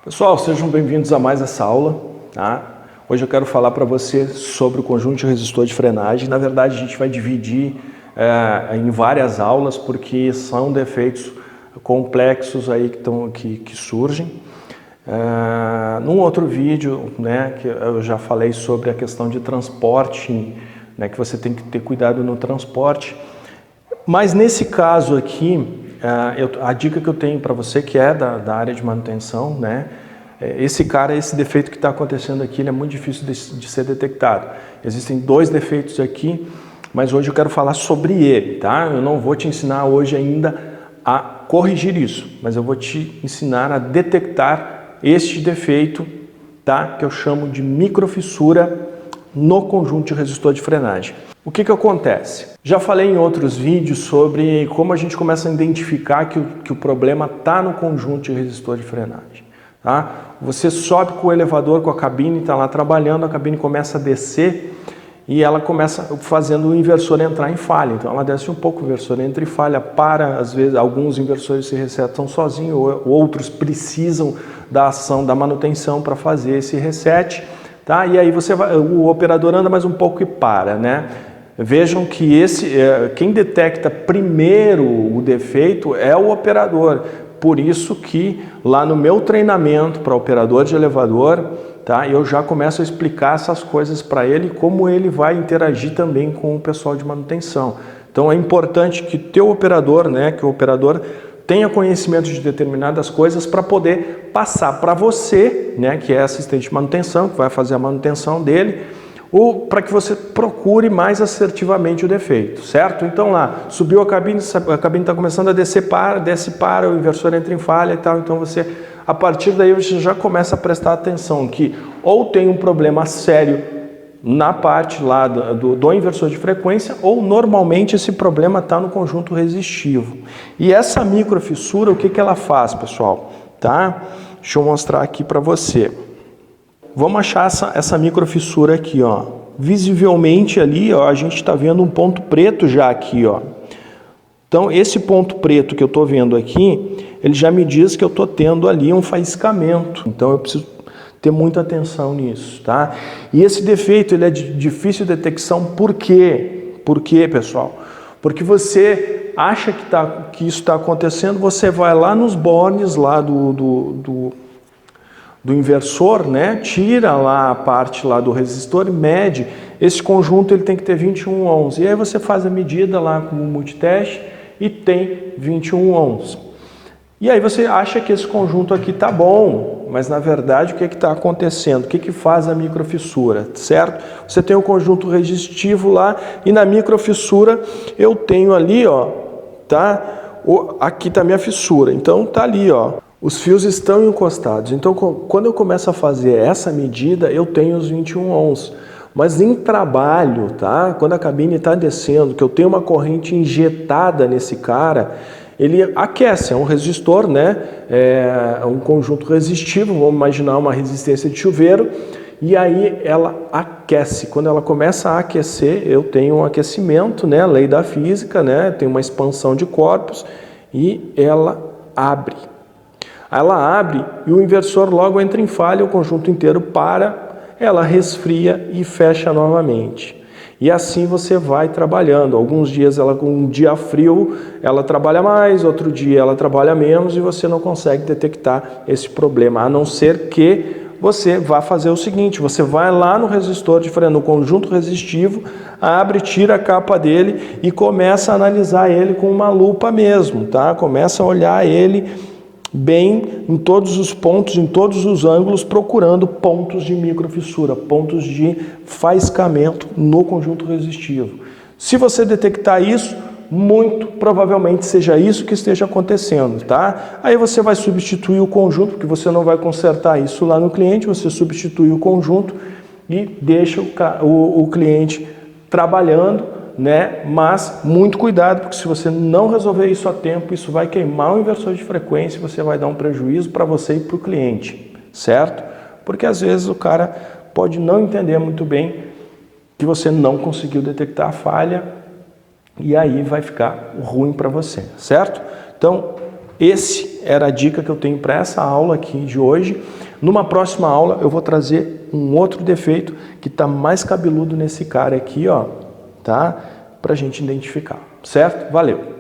Pessoal, sejam bem-vindos a mais essa aula, tá? Hoje eu quero falar para você sobre o conjunto de resistor de frenagem. Na verdade, a gente vai dividir em várias aulas, porque são defeitos complexos aí que surgem. Num outro vídeo, né, que eu já falei sobre a questão de transporte, né, que você tem que ter cuidado no transporte. Mas nesse caso aqui, a dica que eu tenho para você, que é da área de manutenção, né? Esse defeito que está acontecendo aqui, ele é muito difícil de ser detectado. Existem dois defeitos aqui, mas hoje eu quero falar sobre ele, tá? Eu não vou te ensinar hoje ainda a corrigir isso, mas eu vou te ensinar a detectar este defeito, tá? Que eu chamo de microfissura no conjunto de resistor de frenagem. O que acontece? Já falei em outros vídeos sobre como a gente começa a identificar que o problema está no conjunto de resistor de frenagem. Tá? Você sobe com o elevador, com a cabine, está lá trabalhando, a cabine começa a descer e ela começa fazendo o inversor entrar em falha. Então ela desce um pouco, o inversor entra em falha, às vezes alguns inversores se resetam sozinhos, outros precisam da ação da manutenção para fazer esse reset. Tá? E aí o operador anda mais um pouco e para, né? Vejam que quem detecta primeiro o defeito é o operador. Por isso que lá no meu treinamento para operador de elevador, tá, eu já começo a explicar essas coisas para ele, como ele vai interagir também com o pessoal de manutenção. Então é importante que teu operador, né, que o operador tenha conhecimento de determinadas coisas para poder passar para você, né, que é assistente de manutenção, que vai fazer a manutenção dele, ou para que você procure mais assertivamente o defeito, certo? Então lá, subiu a cabine está começando a desce para, o inversor entra em falha e tal, então a partir daí você já começa a prestar atenção que ou tem um problema sério na parte lá do inversor de frequência, ou normalmente esse problema está no conjunto resistivo. E essa microfissura, o que ela faz, pessoal? Tá? Deixa eu mostrar aqui para você. Vamos achar essa microfissura aqui, ó. Visivelmente ali, ó, a gente está vendo um ponto preto já aqui, ó. Então, esse ponto preto que eu estou vendo aqui, ele já me diz que eu estou tendo ali um faiscamento. Então, eu preciso ter muita atenção nisso, tá? E esse defeito, ele é de difícil detecção, por quê? Por quê, pessoal? Porque você acha que isso está acontecendo, você vai lá nos bornes lá do inversor, né? Tira lá a parte lá do resistor e mede. Esse conjunto ele tem que ter 21 ohms. E aí você faz a medida lá com o multiteste e tem 21 ohms. E aí você acha que esse conjunto aqui tá bom, mas na verdade o que está acontecendo? O que faz a microfissura, certo? Você tem o conjunto resistivo lá e na microfissura eu tenho ali, ó, tá? Aqui tá a minha fissura, então tá ali, ó. Os fios estão encostados, então quando eu começo a fazer essa medida, eu tenho os 21 ohms. Mas em trabalho, tá? Quando a cabine está descendo, que eu tenho uma corrente injetada nesse cara, ele aquece, é um resistor, né? É um conjunto resistivo, vamos imaginar uma resistência de chuveiro, e aí ela aquece. Quando ela começa a aquecer, eu tenho um aquecimento, né? Lei da física, né? Tem uma expansão de corpos e ela abre. Ela abre e o inversor logo entra em falha, o conjunto inteiro para, ela resfria e fecha novamente. E assim você vai trabalhando. Alguns dias, um dia frio, ela trabalha mais, outro dia ela trabalha menos e você não consegue detectar esse problema, a não ser que você vá fazer o seguinte, você vai lá no resistor de freio, no conjunto resistivo, abre, tira a capa dele e começa a analisar ele com uma lupa mesmo, tá? Começa a olhar ele bem em todos os pontos, em todos os ângulos, procurando pontos de microfissura, pontos de faiscamento no conjunto resistivo. Se você detectar isso, muito provavelmente seja isso que esteja acontecendo, tá? Aí você vai substituir o conjunto, porque você não vai consertar isso lá no cliente, você substitui o conjunto e deixa o cliente trabalhando, né? Mas muito cuidado, porque se você não resolver isso a tempo, isso vai queimar o inversor de frequência e você vai dar um prejuízo para você e para o cliente, certo? Porque às vezes o cara pode não entender muito bem que você não conseguiu detectar a falha e aí vai ficar ruim para você, certo? Então, esse esse era a dica que eu tenho para essa aula aqui de hoje. Numa próxima aula eu vou trazer um outro defeito que está mais cabeludo nesse cara aqui, ó, tá? Para a gente identificar, certo? Valeu!